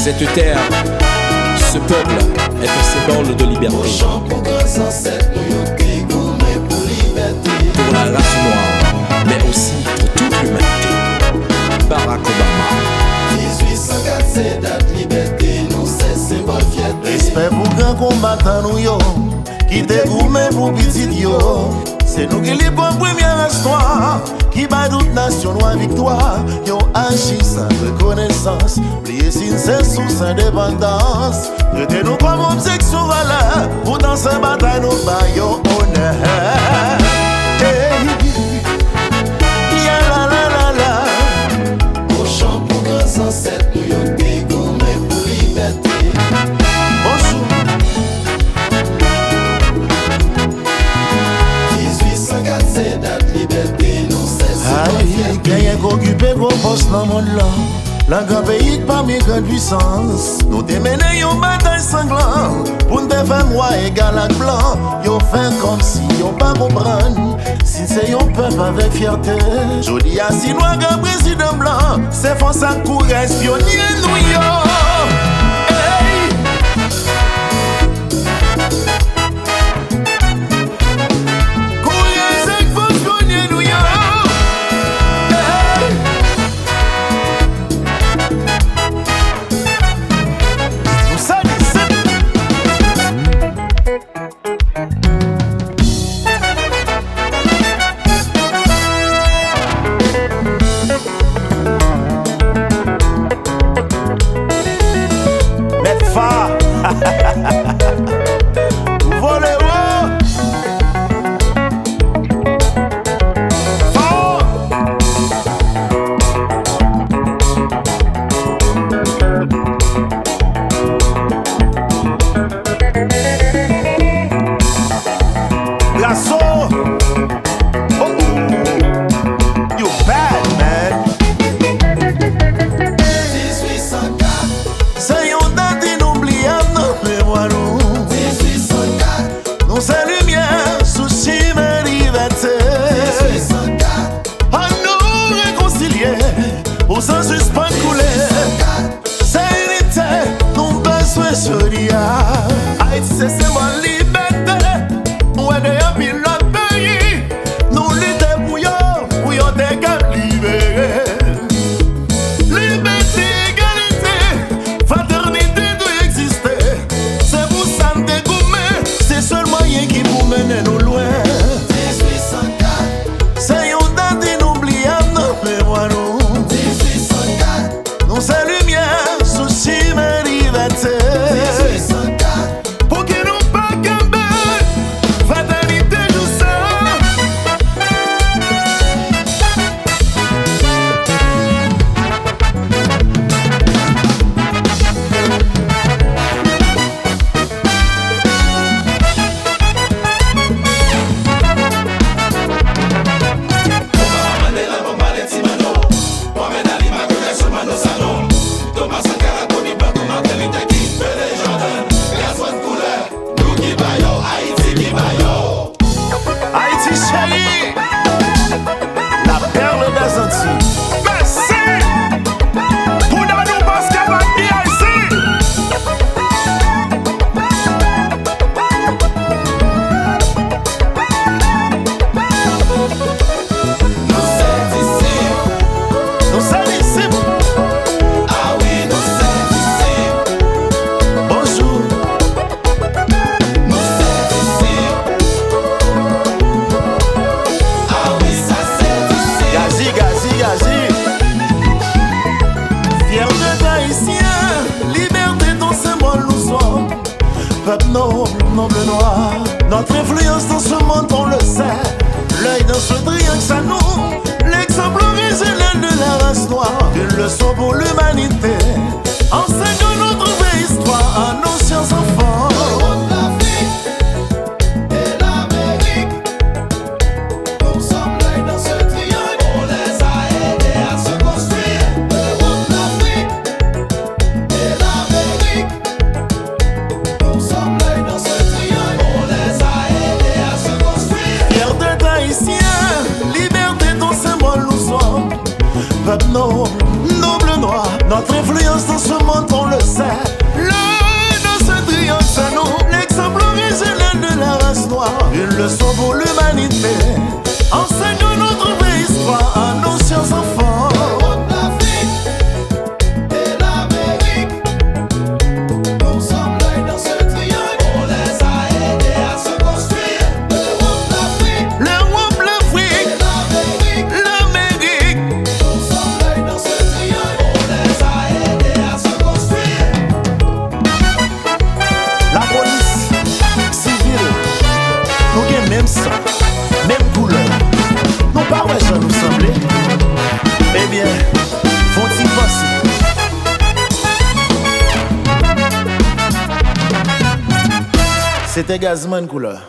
Cette terre, ce peuple est un symbole de liberté. Pour la race noire, mais aussi pour toute l'humanité. Barack Obama. 1804, c'est date liberté, nous c'est symbole fierté. Respect pour grand combattant nous yo, qui te gourmet pour petit yo. C'est nous qui livrons première histoire, qui bat toute nation noire victoire. Yo agi sans reconnaissance, plié sincère sous sa indépendance. Traitez nous comme object sur valeur, pour dans ce bataille nous baillons honneur. Hey. Ya la la la la. Au champ pour grands ancêtres, nous yon dégourmé pour liberté. Bonjour. 1804, c'est date liberté, nous c'est symbole fierté. Gagne qu'occupé gros poste dans le monde là. La grand pays parmi grande puissance. Nous te mené une bataille sanglante pour nous faire moi égal à blanc. Yo fait comme si yo pas comprendre. Si c'est un peuple avec fierté. Joli assis noir grand président blanc. C'est force à courage pionnier nous yo. Hey. Courage avec force pionnier nous yo. Sans suspens couler, c'est unité, nous besoin sourire. Haïti c'est symbole liberté, où est de pilote pays. Nous luttons pour yo des gars libérés. Liberté, égalité, fraternité doit exister. C'est pour ça nous dégourmer, c'est le seul moyen qui vous mène nous loin. 1804, c'est une date inoubliable dans mémoire nous. C'est lumière, souci, mais liberté. 1804, pour qu'ils nous pas gamber, fatalité douceur. Haïti chérie, la perle des Antilles. Merci pour nous parce qu'elle va bien ici. nous c'est ici. Nous sommes ici. Ah oui, nous c'est ici. Bonjour. Nous c'est ici. Ah oui, ça c'est ici. Gazi, gazi, gazi. Fier de haïtien, liberté ton symbole nous sommes. Peuple noble, noble noir. Notre influence dans ce monde, on le sait. L'œil dans ce triangle, ça nous. L'exemple originel de la race noire. Une leçon pour l'humanité. Enseigne notre vraie histoire à nos chers enfants. L'Afrique et l'Amérique, nous sommes l'œil dans ce triangle. On les a aidés à se construire. L'Afrique et l'Amérique, nous sommes l'œil dans ce triangle. On les a aidés à se construire. Fier de haïtien, liberté ton symbole nous sommes. peuple noble noir. Notre influence dans ce monde, on le sait. Dans ce triomphe, c'est nous, l'exemple originel de la race noire. Une leçon pour l'humanité. Enseignons notre vraie histoire à nos chers enfants. L'Europe, l'Afrique et l'Amérique, nous sommes là dans ce triangle. On les a aidés à se construire. L'Europe, l'Afrique et l'Amérique, nous sommes là dans ce triangle. On les a aidés à se construire. La police civile, nous avons même sang, même couleur. Nous pas ouais ça nous semblait. Eh bien, faut-il passer? C'était Gazman couleur.